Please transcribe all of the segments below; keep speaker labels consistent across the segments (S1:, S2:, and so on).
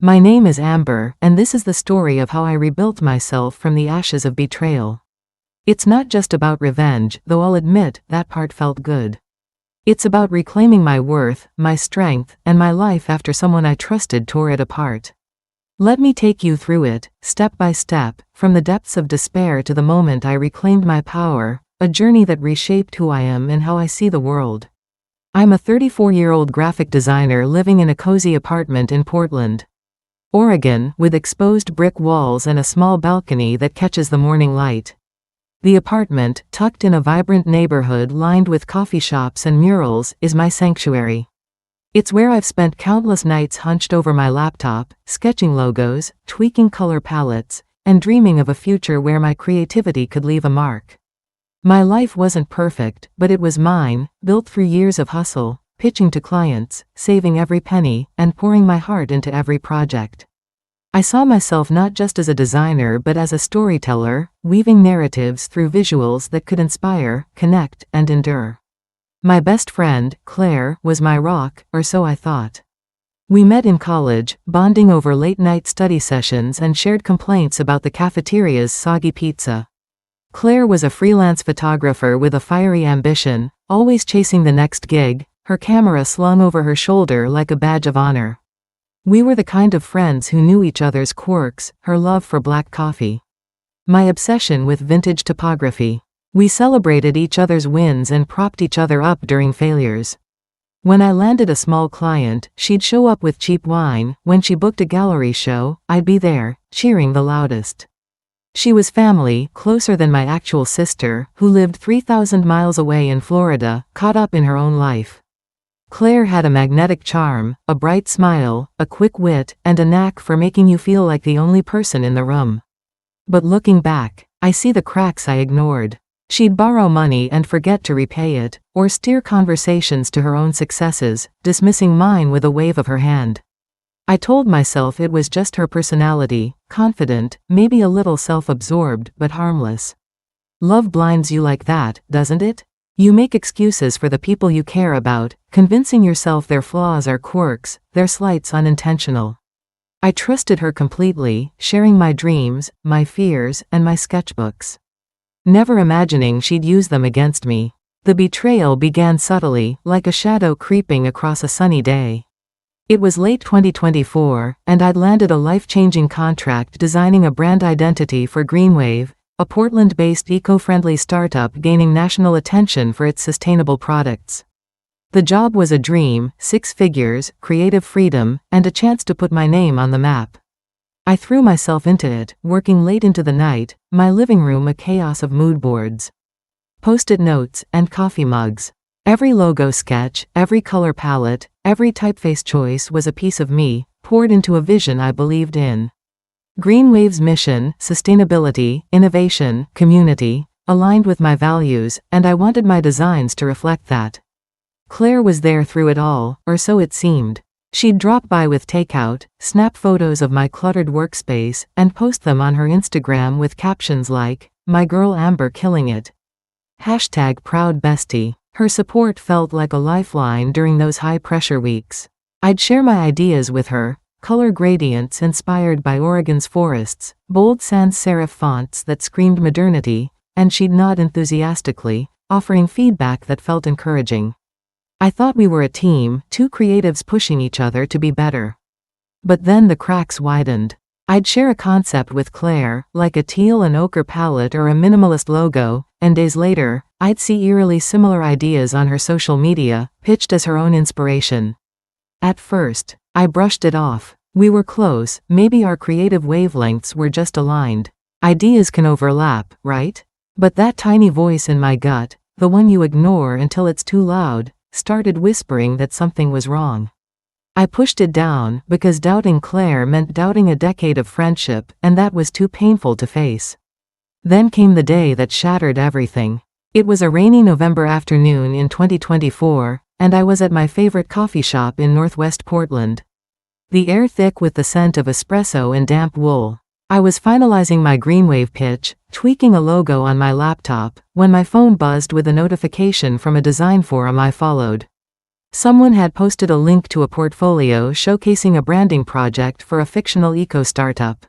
S1: My name is Amber, and this is the story of how I rebuilt myself from the ashes of betrayal. It's not just about revenge, though I'll admit that part felt good. It's about reclaiming my worth, my strength, and my life after someone I trusted tore it apart. Let me take you through it, step by step, from the depths of despair to the moment I reclaimed my power, a journey that reshaped who I am and how I see the world. I'm a 34-year-old graphic designer living in a cozy apartment in Portland, Oregon, with exposed brick walls and a small balcony that catches the morning light. The apartment, tucked in a vibrant neighborhood lined with coffee shops and murals, is my sanctuary. It's where I've spent countless nights hunched over my laptop, sketching logos, tweaking color palettes, and dreaming of a future where my creativity could leave a mark. My life wasn't perfect, but it was mine, built through years of hustle, pitching to clients, saving every penny, and pouring my heart into every project. I saw myself not just as a designer but as a storyteller, weaving narratives through visuals that could inspire, connect, and endure. My best friend, Claire, was my rock, or so I thought. We met in college, bonding over late-night study sessions and shared complaints about the cafeteria's soggy pizza. Claire was a freelance photographer with a fiery ambition, always chasing the next gig, her camera slung over her shoulder like a badge of honor. We were the kind of friends who knew each other's quirks, her love for black coffee, my obsession with vintage typography. We celebrated each other's wins and propped each other up during failures. When I landed a small client, she'd show up with cheap wine. When she booked a gallery show, I'd be there, cheering the loudest. She was family, closer than my actual sister, who lived 3,000 miles away in Florida, caught up in her own life. Claire had a magnetic charm, a bright smile, a quick wit, and a knack for making you feel like the only person in the room. But looking back, I see the cracks I ignored. She'd borrow money and forget to repay it, or steer conversations to her own successes, dismissing mine with a wave of her hand. I told myself it was just her personality, confident, maybe a little self-absorbed, but harmless. Love blinds you like that, doesn't it? You make excuses for the people you care about, convincing yourself their flaws are quirks, their slights unintentional. I trusted her completely, sharing my dreams, my fears, and my sketchbooks, never imagining she'd use them against me. The betrayal began subtly, like a shadow creeping across a sunny day. It was late 2024, and I'd landed a life-changing contract designing a brand identity for GreenWave, a Portland-based eco-friendly startup gaining national attention for its sustainable products. The job was a dream, 6 figures, creative freedom, and a chance to put my name on the map. I threw myself into it, working late into the night, my living room a chaos of mood boards, post-it notes, and coffee mugs. Every logo sketch, every color palette, every typeface choice was a piece of me, poured into a vision I believed in. GreenWave's mission, sustainability, innovation, community, aligned with my values, and I wanted my designs to reflect that. Claire was there through it all, or so it seemed. She'd drop by with takeout, snap photos of my cluttered workspace, and post them on her Instagram with captions like, "My girl Amber killing it." #proud bestie. Her support felt like a lifeline during those high-pressure weeks. I'd share my ideas with her, color gradients inspired by Oregon's forests, bold sans serif fonts that screamed modernity, and she'd nod enthusiastically, offering feedback that felt encouraging. I thought we were a team, 2 creatives pushing each other to be better. But then the cracks widened. I'd share a concept with Claire, like a teal and ochre palette or a minimalist logo, and days later, I'd see eerily similar ideas on her social media, pitched as her own inspiration. At first, I brushed it off. We were close, maybe our creative wavelengths were just aligned. Ideas can overlap, right? But that tiny voice in my gut, the one you ignore until it's too loud, started whispering that something was wrong. I pushed it down, because doubting Claire meant doubting a decade of friendship, and that was too painful to face. Then came the day that shattered everything. It was a rainy November afternoon in 2024, and I was at my favorite coffee shop in Northwest Portland. The air thick with the scent of espresso and damp wool. I was finalizing my GreenWave pitch, tweaking a logo on my laptop, when my phone buzzed with a notification from a design forum I followed. Someone had posted a link to a portfolio showcasing a branding project for a fictional eco-startup.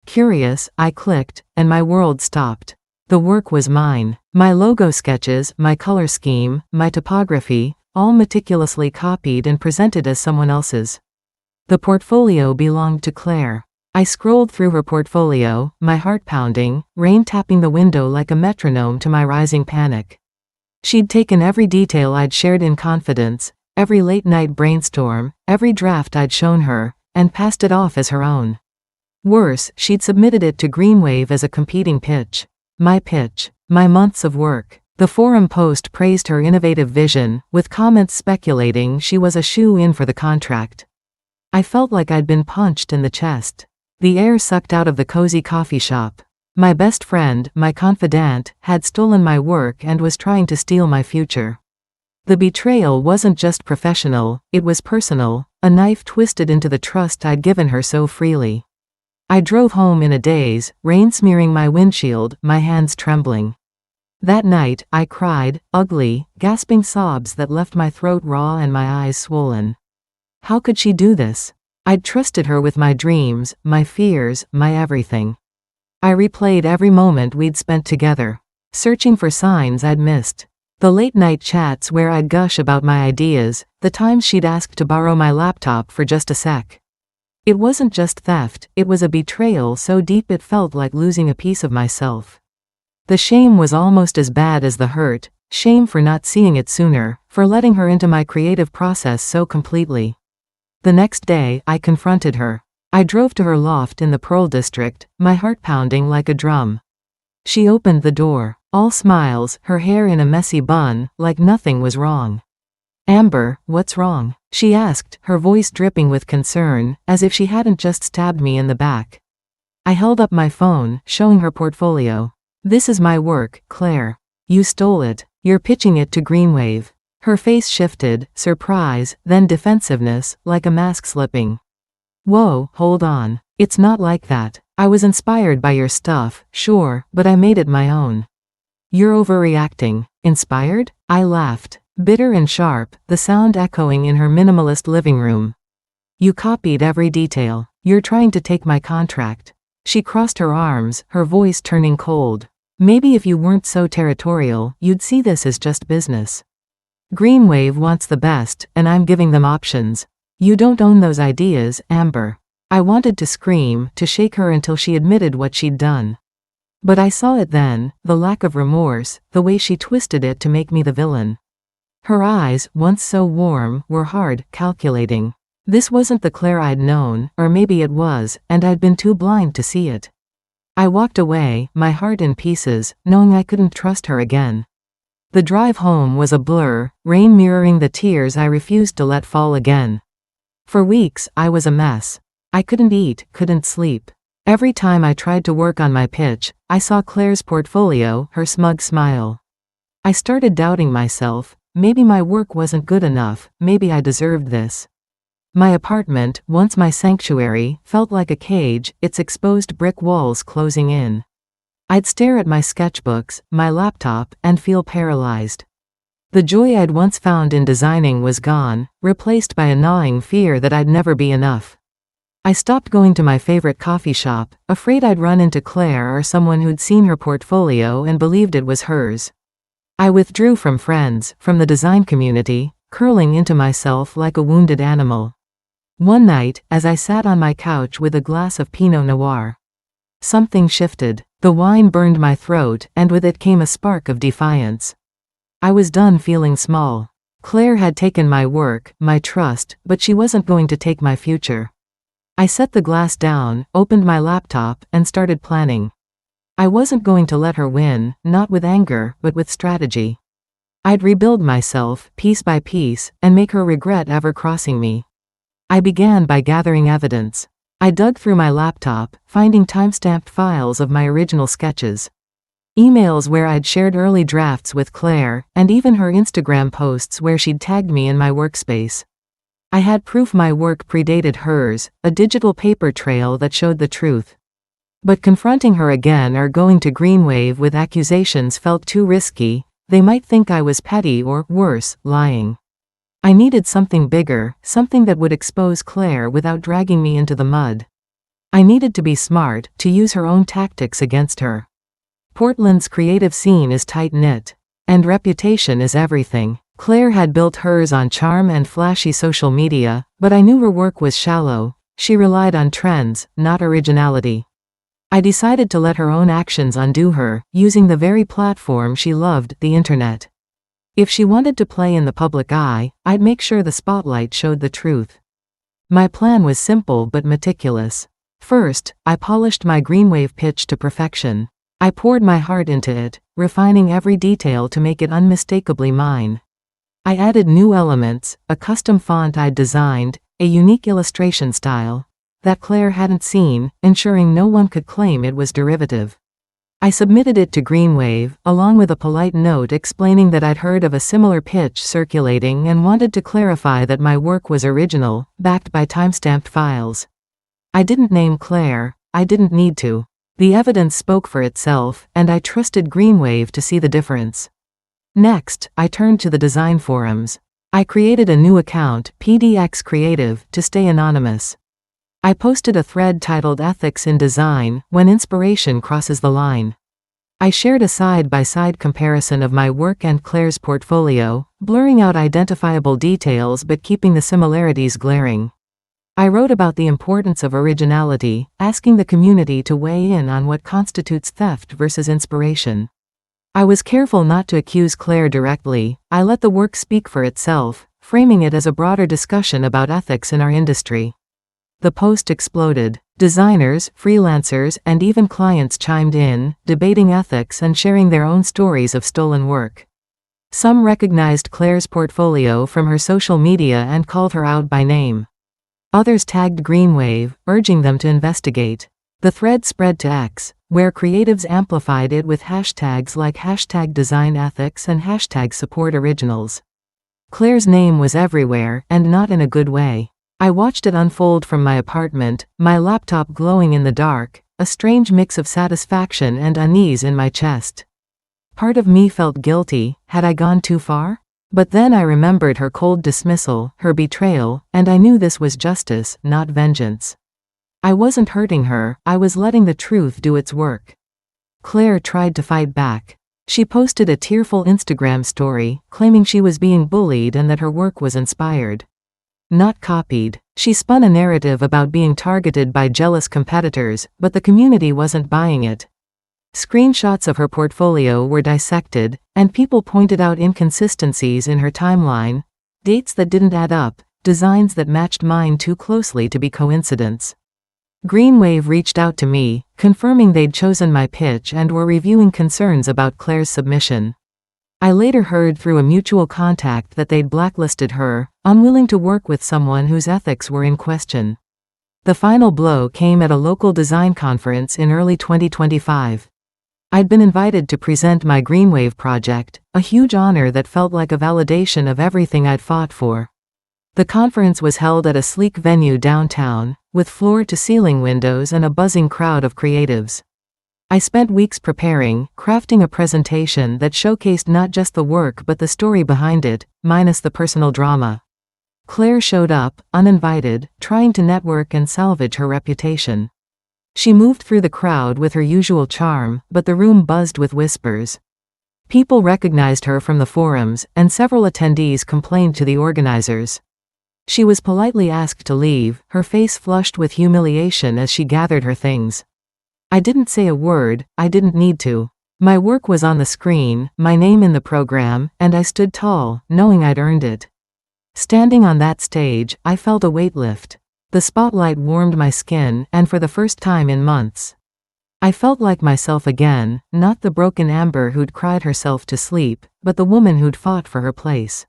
S1: Curious, I clicked, and my world stopped. The work was mine. My logo sketches, my color scheme, my typography, all meticulously copied and presented as someone else's. The portfolio belonged to Claire. I scrolled through her portfolio, my heart pounding, rain tapping the window like a metronome to my rising panic. She'd taken every detail I'd shared in confidence, every late-night brainstorm, every draft I'd shown her, and passed it off as her own. Worse, she'd submitted it to GreenWave as a competing pitch. My pitch. My months of work. The forum post praised her innovative vision, with comments speculating she was a shoo-in for the contract. I felt like I'd been punched in the chest. The air sucked out of the cozy coffee shop. My best friend, my confidant, had stolen my work and was trying to steal my future. The betrayal wasn't just professional, it was personal, a knife twisted into the trust I'd given her so freely. I drove home in a daze, rain smearing my windshield, my hands trembling. That night, I cried, ugly, gasping sobs that left my throat raw and my eyes swollen. How could she do this? I'd trusted her with my dreams, my fears, my everything. I replayed every moment we'd spent together, searching for signs I'd missed. The late-night chats where I'd gush about my ideas, the times she'd ask to borrow my laptop for just a sec. It wasn't just theft, it was a betrayal so deep it felt like losing a piece of myself. The shame was almost as bad as the hurt, shame for not seeing it sooner, for letting her into my creative process so completely. The next day, I confronted her. I drove to her loft in the Pearl District, my heart pounding like a drum. She opened the door, all smiles, her hair in a messy bun, like nothing was wrong. "Amber, what's wrong?" she asked, her voice dripping with concern, as if she hadn't just stabbed me in the back. I held up my phone, showing her portfolio. "This is my work, Claire. You stole it. You're pitching it to GreenWave." Her face shifted, surprise, then defensiveness, like a mask slipping. "Whoa, hold on. It's not like that. I was inspired by your stuff, sure, but I made it my own." "You're overreacting." "Inspired?" I laughed, bitter and sharp, the sound echoing in her minimalist living room. "You copied every detail. You're trying to take my contract." She crossed her arms, her voice turning cold. "Maybe if you weren't so territorial, you'd see this as just business. GreenWave wants the best, and I'm giving them options. You don't own those ideas, Amber." I wanted to scream, to shake her until she admitted what she'd done. But I saw it then, the lack of remorse, the way she twisted it to make me the villain. Her eyes, once so warm, were hard, calculating. This wasn't the Claire I'd known, or maybe it was, and I'd been too blind to see it. I walked away, my heart in pieces, knowing I couldn't trust her again. The drive home was a blur, rain mirroring the tears I refused to let fall again. For weeks, I was a mess. I couldn't eat, couldn't sleep. Every time I tried to work on my pitch, I saw Claire's portfolio, her smug smile. I started doubting myself. Maybe my work wasn't good enough, maybe I deserved this. My apartment, once my sanctuary, felt like a cage, its exposed brick walls closing in. I'd stare at my sketchbooks, my laptop, and feel paralyzed. The joy I'd once found in designing was gone, replaced by a gnawing fear that I'd never be enough. I stopped going to my favorite coffee shop, afraid I'd run into Claire or someone who'd seen her portfolio and believed it was hers. I withdrew from friends, from the design community, curling into myself like a wounded animal. One night, as I sat on my couch with a glass of Pinot Noir, something shifted. The wine burned my throat, and with it came a spark of defiance. I was done feeling small. Claire had taken my work, my trust, but she wasn't going to take my future. I set the glass down, opened my laptop, and started planning. I wasn't going to let her win, not with anger, but with strategy. I'd rebuild myself, piece by piece, and make her regret ever crossing me. I began by gathering evidence. I dug through my laptop, finding time-stamped files of my original sketches. Emails where I'd shared early drafts with Claire, and even her Instagram posts where she'd tagged me in my workspace. I had proof my work predated hers, a digital paper trail that showed the truth. But confronting her again or going to GreenWave with accusations felt too risky. They might think I was petty or, worse, lying. I needed something bigger, something that would expose Claire without dragging me into the mud. I needed to be smart, to use her own tactics against her. Portland's creative scene is tight-knit. And reputation is everything. Claire had built hers on charm and flashy social media, but I knew her work was shallow. She relied on trends, not originality. I decided to let her own actions undo her, using the very platform she loved, the internet. If she wanted to play in the public eye, I'd make sure the spotlight showed the truth. My plan was simple but meticulous. First, I polished my GreenWave pitch to perfection. I poured my heart into it, refining every detail to make it unmistakably mine. I added new elements, a custom font I'd designed, a unique illustration style that Claire hadn't seen, ensuring no one could claim it was derivative. I submitted it to GreenWave, along with a polite note explaining that I'd heard of a similar pitch circulating and wanted to clarify that my work was original, backed by timestamped files. I didn't name Claire. I didn't need to. The evidence spoke for itself, and I trusted GreenWave to see the difference. Next, I turned to the design forums. I created a new account, PDX Creative, to stay anonymous. I posted a thread titled Ethics in Design, When Inspiration Crosses the Line. I shared a side-by-side comparison of my work and Claire's portfolio, blurring out identifiable details but keeping the similarities glaring. I wrote about the importance of originality, asking the community to weigh in on what constitutes theft versus inspiration. I was careful not to accuse Claire directly. I let the work speak for itself, framing it as a broader discussion about ethics in our industry. The post exploded. Designers, freelancers, and even clients chimed in, debating ethics and sharing their own stories of stolen work. Some recognized Claire's portfolio from her social media and called her out by name. Others tagged GreenWave, urging them to investigate. The thread spread to X, where creatives amplified it with hashtags like #DesignEthics and #SupportOriginals. Claire's name was everywhere, and not in a good way. I watched it unfold from my apartment, my laptop glowing in the dark, a strange mix of satisfaction and unease in my chest. Part of me felt guilty. Had I gone too far? But then I remembered her cold dismissal, her betrayal, and I knew this was justice, not vengeance. I wasn't hurting her, I was letting the truth do its work. Claire tried to fight back. She posted a tearful Instagram story, claiming she was being bullied and that her work was inspired, not copied. She spun a narrative about being targeted by jealous competitors, but the community wasn't buying it. Screenshots of her portfolio were dissected, and people pointed out inconsistencies in her timeline, dates that didn't add up, designs that matched mine too closely to be coincidence. GreenWave reached out to me, confirming they'd chosen my pitch and were reviewing concerns about Claire's submission. I later heard through a mutual contact that they'd blacklisted her, unwilling to work with someone whose ethics were in question. The final blow came at a local design conference in early 2025. I'd been invited to present my GreenWave project, a huge honor that felt like a validation of everything I'd fought for. The conference was held at a sleek venue downtown, with floor-to-ceiling windows and a buzzing crowd of creatives. I spent weeks preparing, crafting a presentation that showcased not just the work but the story behind it, minus the personal drama. Claire showed up, uninvited, trying to network and salvage her reputation. She moved through the crowd with her usual charm, but the room buzzed with whispers. People recognized her from the forums, and several attendees complained to the organizers. She was politely asked to leave, her face flushed with humiliation as she gathered her things. I didn't say a word. I didn't need to. My work was on the screen, my name in the program, and I stood tall, knowing I'd earned it. Standing on that stage, I felt a weight lift. The spotlight warmed my skin, and for the first time in months, I felt like myself again, not the broken Amber who'd cried herself to sleep, but the woman who'd fought for her place.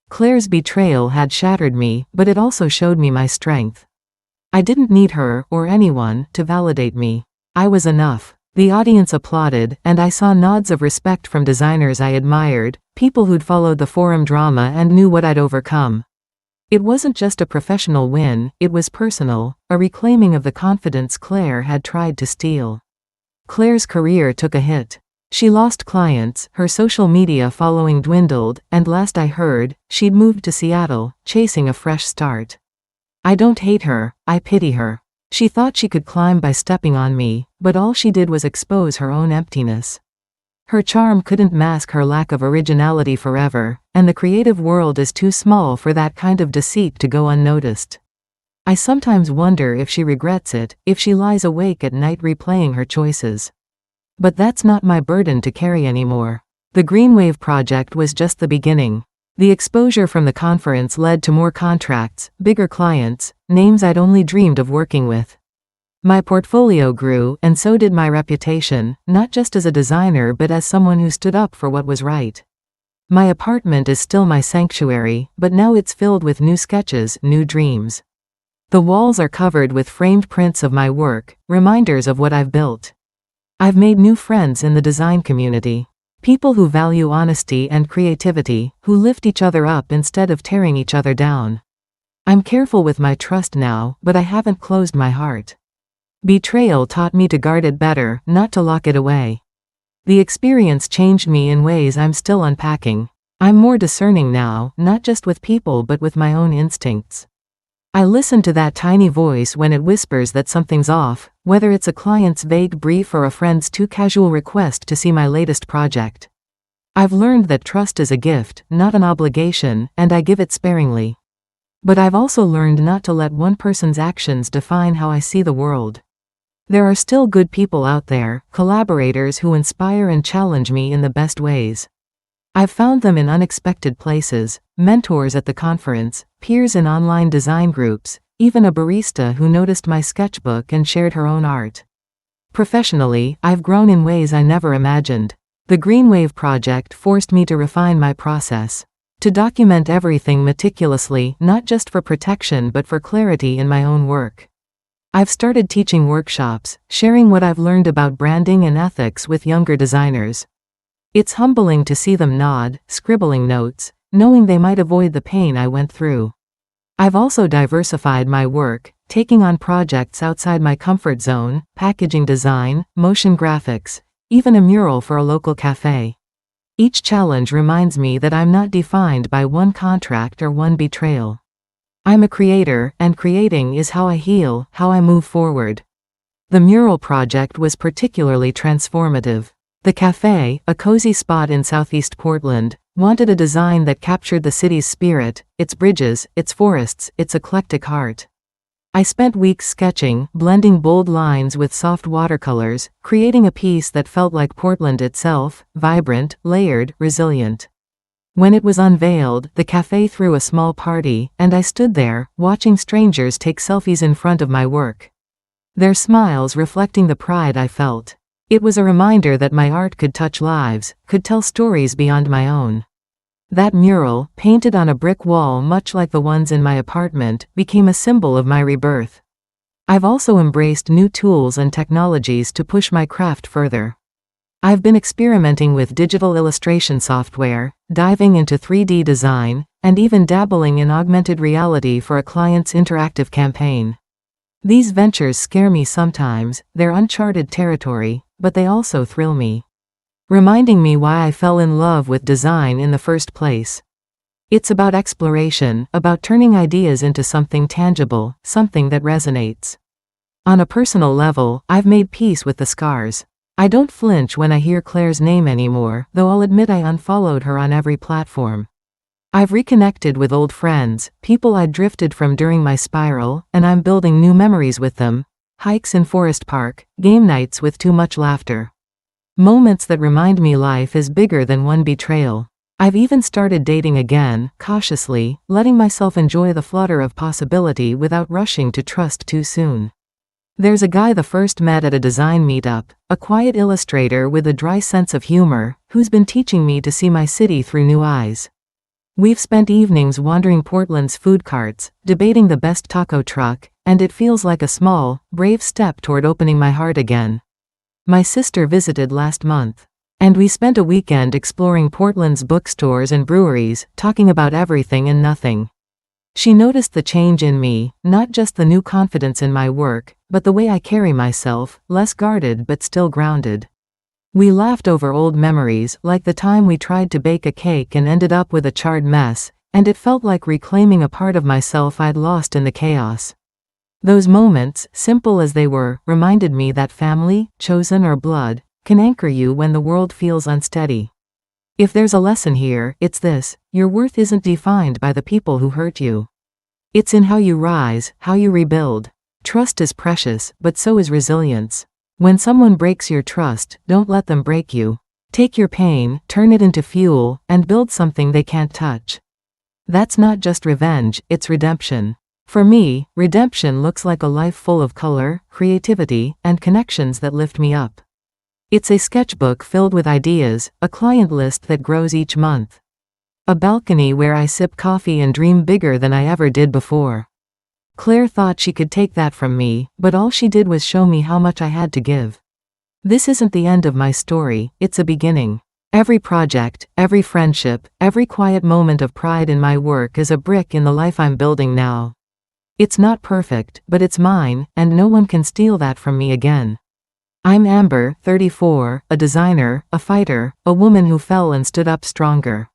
S1: Claire's betrayal had shattered me, but it also showed me my strength. I didn't need her, or anyone, to validate me. I was enough. The audience applauded, and I saw nods of respect from designers I admired, people who'd followed the forum drama and knew what I'd overcome. It wasn't just a professional win, it was personal, a reclaiming of the confidence Claire had tried to steal. Claire's career took a hit. She lost clients, her social media following dwindled, and last I heard, she'd moved to Seattle, chasing a fresh start. I don't hate her, I pity her. She thought she could climb by stepping on me, but all she did was expose her own emptiness. Her charm couldn't mask her lack of originality forever, and the creative world is too small for that kind of deceit to go unnoticed. I sometimes wonder if she regrets it, if she lies awake at night replaying her choices. But that's not my burden to carry anymore. The GreenWave project was just the beginning. The exposure from the conference led to more contracts, bigger clients, names I'd only dreamed of working with. My portfolio grew, and so did my reputation, not just as a designer but as someone who stood up for what was right. My apartment is still my sanctuary, but now it's filled with new sketches, new dreams. The walls are covered with framed prints of my work, reminders of what I've built. I've made new friends in the design community. People who value honesty and creativity, who lift each other up instead of tearing each other down. I'm careful with my trust now, but I haven't closed my heart. Betrayal taught me to guard it better, not to lock it away. The experience changed me in ways I'm still unpacking. I'm more discerning now, not just with people but with my own instincts. I listen to that tiny voice when it whispers that something's off, whether it's a client's vague brief or a friend's too casual request to see my latest project. I've learned that trust is a gift, not an obligation, and I give it sparingly. But I've also learned not to let one person's actions define how I see the world. There are still good people out there, collaborators who inspire and challenge me in the best ways. I've found them in unexpected places, mentors at the conference, peers in online design groups, even a barista who noticed my sketchbook and shared her own art. Professionally, I've grown in ways I never imagined. The GreenWave project forced me to refine my process. To document everything meticulously, not just for protection but for clarity in my own work. I've started teaching workshops, sharing what I've learned about branding and ethics with younger designers. It's humbling to see them nod, scribbling notes, knowing they might avoid the pain I went through. I've also diversified my work, taking on projects outside my comfort zone, packaging design, motion graphics, even a mural for a local cafe. Each challenge reminds me that I'm not defined by one contract or one betrayal. I'm a creator, and creating is how I heal, how I move forward. The mural project was particularly transformative. The cafe, a cozy spot in southeast Portland, wanted a design that captured the city's spirit, its bridges, its forests, its eclectic heart. I spent weeks sketching, blending bold lines with soft watercolors, creating a piece that felt like Portland itself, vibrant, layered, resilient. When it was unveiled, the cafe threw a small party, and I stood there, watching strangers take selfies in front of my work. Their smiles reflecting the pride I felt. It was a reminder that my art could touch lives, could tell stories beyond my own. That mural, painted on a brick wall much like the ones in my apartment, became a symbol of my rebirth. I've also embraced new tools and technologies to push my craft further. I've been experimenting with digital illustration software, diving into 3D design, and even dabbling in augmented reality for a client's interactive campaign. These ventures scare me sometimes, they're uncharted territory, but they also thrill me. Reminding me why I fell in love with design in the first place. It's about exploration, about turning ideas into something tangible, something that resonates. On a personal level, I've made peace with the scars. I don't flinch when I hear Claire's name anymore, though I'll admit I unfollowed her on every platform. I've reconnected with old friends, people I'd drifted from during my spiral, and I'm building new memories with them. Hikes in Forest Park, game nights with too much laughter. Moments that remind me life is bigger than one betrayal. I've even started dating again, cautiously, letting myself enjoy the flutter of possibility without rushing to trust too soon. There's a guy the first met at a design meetup, a quiet illustrator with a dry sense of humor, who's been teaching me to see my city through new eyes. We've spent evenings wandering Portland's food carts, debating the best taco truck, and it feels like a small, brave step toward opening my heart again. My sister visited last month, and we spent a weekend exploring Portland's bookstores and breweries, talking about everything and nothing. She noticed the change in me, not just the new confidence in my work, but the way I carry myself, less guarded but still grounded. We laughed over old memories, like the time we tried to bake a cake and ended up with a charred mess, and it felt like reclaiming a part of myself I'd lost in the chaos. Those moments, simple as they were, reminded me that family, chosen or blood, can anchor you when the world feels unsteady. If there's a lesson here, it's this: your worth isn't defined by the people who hurt you. It's in how you rise, how you rebuild. Trust is precious, but so is resilience. When someone breaks your trust, don't let them break you. Take your pain, turn it into fuel, and build something they can't touch. That's not just revenge, it's redemption. For me, redemption looks like a life full of color, creativity, and connections that lift me up. It's a sketchbook filled with ideas, a client list that grows each month. A balcony where I sip coffee and dream bigger than I ever did before. Claire thought she could take that from me, but all she did was show me how much I had to give. This isn't the end of my story, it's a beginning. Every project, every friendship, every quiet moment of pride in my work is a brick in the life I'm building now. It's not perfect, but it's mine, and no one can steal that from me again. I'm Amber, 34, a designer, a fighter, a woman who fell and stood up stronger.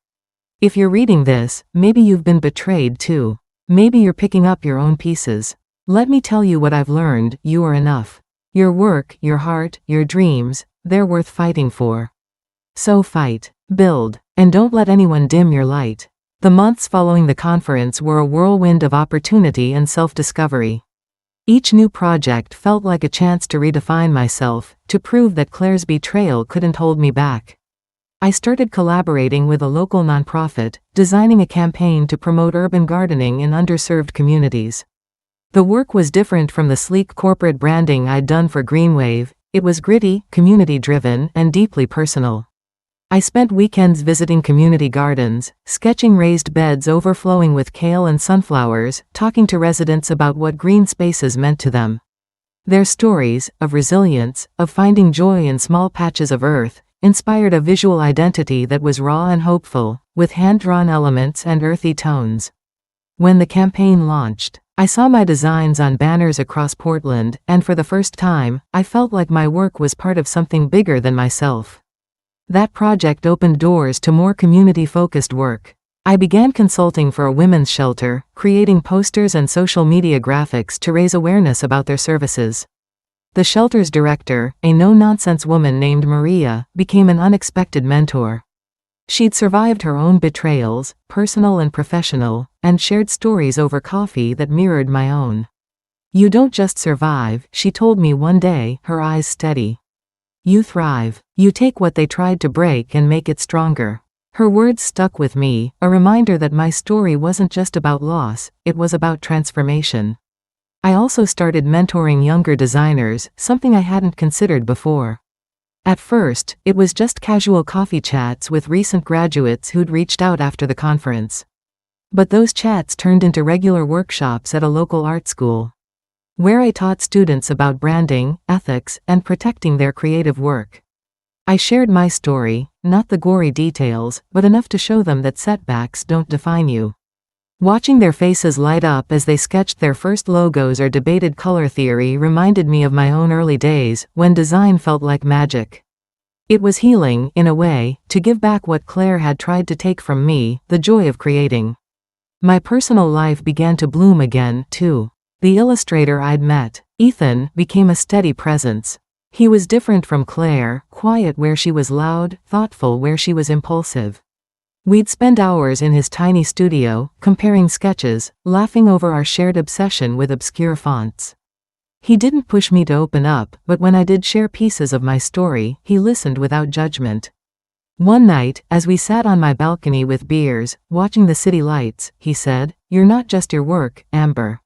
S1: If you're reading this, maybe you've been betrayed too. Maybe you're picking up your own pieces. Let me tell you what I've learned: you are enough. Your work, your heart, your dreams, they're worth fighting for. So fight, build, and don't let anyone dim your light. The months following the conference were a whirlwind of opportunity and self-discovery. Each new project felt like a chance to redefine myself, to prove that Claire's betrayal couldn't hold me back. I started collaborating with a local nonprofit, designing a campaign to promote urban gardening in underserved communities. The work was different from the sleek corporate branding I'd done for GreenWave. It was gritty, community-driven, and deeply personal. I spent weekends visiting community gardens, sketching raised beds overflowing with kale and sunflowers, talking to residents about what green spaces meant to them. Their stories, of resilience, of finding joy in small patches of earth, inspired a visual identity that was raw and hopeful, with hand-drawn elements and earthy tones. When the campaign launched, I saw my designs on banners across Portland, and for the first time, I felt like my work was part of something bigger than myself. That project opened doors to more community-focused work. I began consulting for a women's shelter, creating posters and social media graphics to raise awareness about their services. The shelter's director, a no-nonsense woman named Maria, became an unexpected mentor. She'd survived her own betrayals, personal and professional, and shared stories over coffee that mirrored my own. "You don't just survive," she told me one day, her eyes steady. "You thrive. You take what they tried to break and make it stronger." Her words stuck with me, a reminder that my story wasn't just about loss, it was about transformation. I also started mentoring younger designers, something I hadn't considered before. At first, it was just casual coffee chats with recent graduates who'd reached out after the conference. But those chats turned into regular workshops at a local art school, where I taught students about branding, ethics, and protecting their creative work. I shared my story, not the gory details, but enough to show them that setbacks don't define you. Watching their faces light up as they sketched their first logos or debated color theory reminded me of my own early days, when design felt like magic. It was healing, in a way, to give back what Claire had tried to take from me, the joy of creating. My personal life began to bloom again, too. The illustrator I'd met, Ethan, became a steady presence. He was different from Claire, quiet where she was loud, thoughtful where she was impulsive. We'd spend hours in his tiny studio, comparing sketches, laughing over our shared obsession with obscure fonts. He didn't push me to open up, but when I did share pieces of my story, he listened without judgment. One night, as we sat on my balcony with beers, watching the city lights, he said, "You're not just your work, Amber.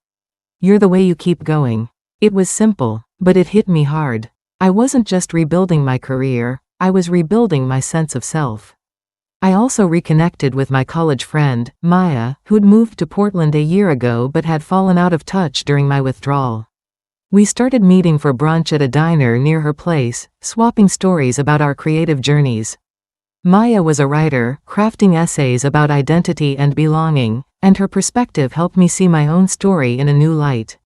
S1: You're the way you keep going." It was simple, but it hit me hard. I wasn't just rebuilding my career, I was rebuilding my sense of self. I also reconnected with my college friend, Maya, who'd moved to Portland a year ago but had fallen out of touch during my withdrawal. We started meeting for brunch at a diner near her place, swapping stories about our creative journeys. Maya was a writer, crafting essays about identity and belonging, and her perspective helped me see my own story in a new light.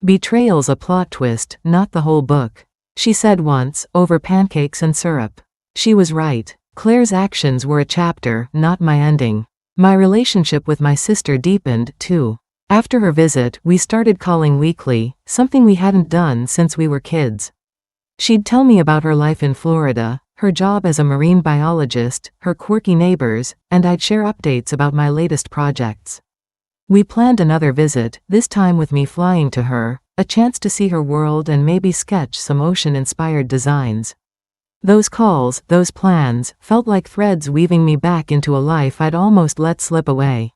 S1: Betrayal's a plot twist, not the whole book. she said once, over pancakes and syrup. She was right. Claire's actions were a chapter, not my ending. My relationship with my sister deepened, too. After her visit, we started calling weekly, something we hadn't done since we were kids. She'd tell me about her life in Florida, her job as a marine biologist, her quirky neighbors, and I'd share updates about my latest projects. We planned another visit, this time with me flying to her, a chance to see her world and maybe sketch some ocean-inspired designs. Those calls, those plans, felt like threads weaving me back into a life I'd almost let slip away.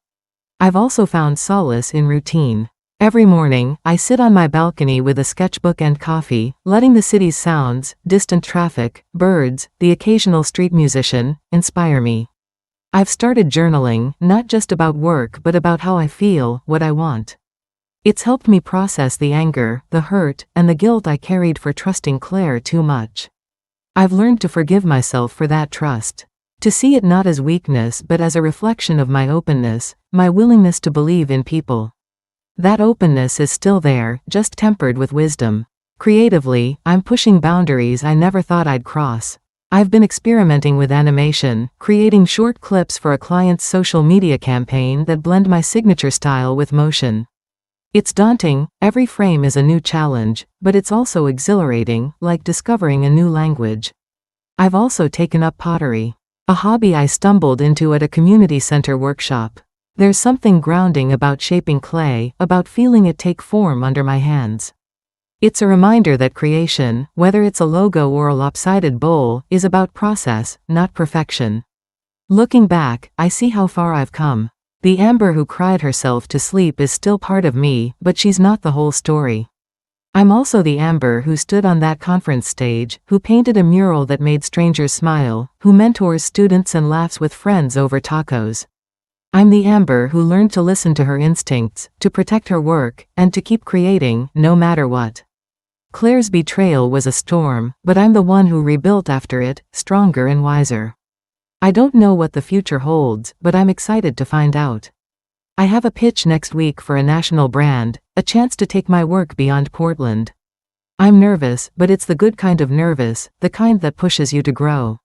S1: I've also found solace in routine. Every morning, I sit on my balcony with a sketchbook and coffee, letting the city's sounds, distant traffic, birds, the occasional street musician, inspire me. I've started journaling, not just about work but about how I feel, what I want. It's helped me process the anger, the hurt, and the guilt I carried for trusting Claire too much. I've learned to forgive myself for that trust. To see it not as weakness but as a reflection of my openness, my willingness to believe in people. That openness is still there, just tempered with wisdom. Creatively, I'm pushing boundaries I never thought I'd cross. I've been experimenting with animation, creating short clips for a client's social media campaign that blend my signature style with motion. It's daunting, every frame is a new challenge, but it's also exhilarating, like discovering a new language. I've also taken up pottery, a hobby I stumbled into at a community center workshop. There's something grounding about shaping clay, about feeling it take form under my hands. It's a reminder that creation, whether it's a logo or a lopsided bowl, is about process, not perfection. Looking back, I see how far I've come. The Amber who cried herself to sleep is still part of me, but she's not the whole story. I'm also the Amber who stood on that conference stage, who painted a mural that made strangers smile, who mentors students and laughs with friends over tacos. I'm the Amber who learned to listen to her instincts, to protect her work, and to keep creating, no matter what. Claire's betrayal was a storm, but I'm the one who rebuilt after it, stronger and wiser. I don't know what the future holds, but I'm excited to find out. I have a pitch next week for a national brand, a chance to take my work beyond Portland. I'm nervous, but it's the good kind of nervous, the kind that pushes you to grow.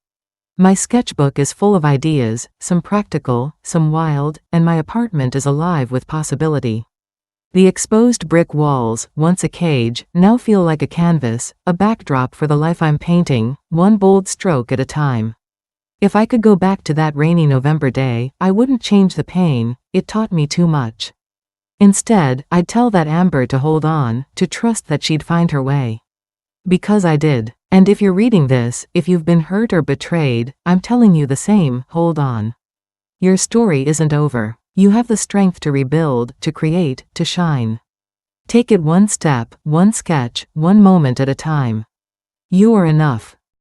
S1: My sketchbook is full of ideas, some practical, some wild, and my apartment is alive with possibility. The exposed brick walls, once a cage, now feel like a canvas, a backdrop for the life I'm painting, one bold stroke at a time. If I could go back to that rainy November day, I wouldn't change the pain, it taught me too much. Instead, I'd tell that Amber to hold on, to trust that she'd find her way. Because I did. And if you're reading this, if you've been hurt or betrayed, I'm telling you the same, hold on. Your story isn't over. You have the strength to rebuild, to create, to shine. Take it one step, one sketch, one moment at a time. You are enough.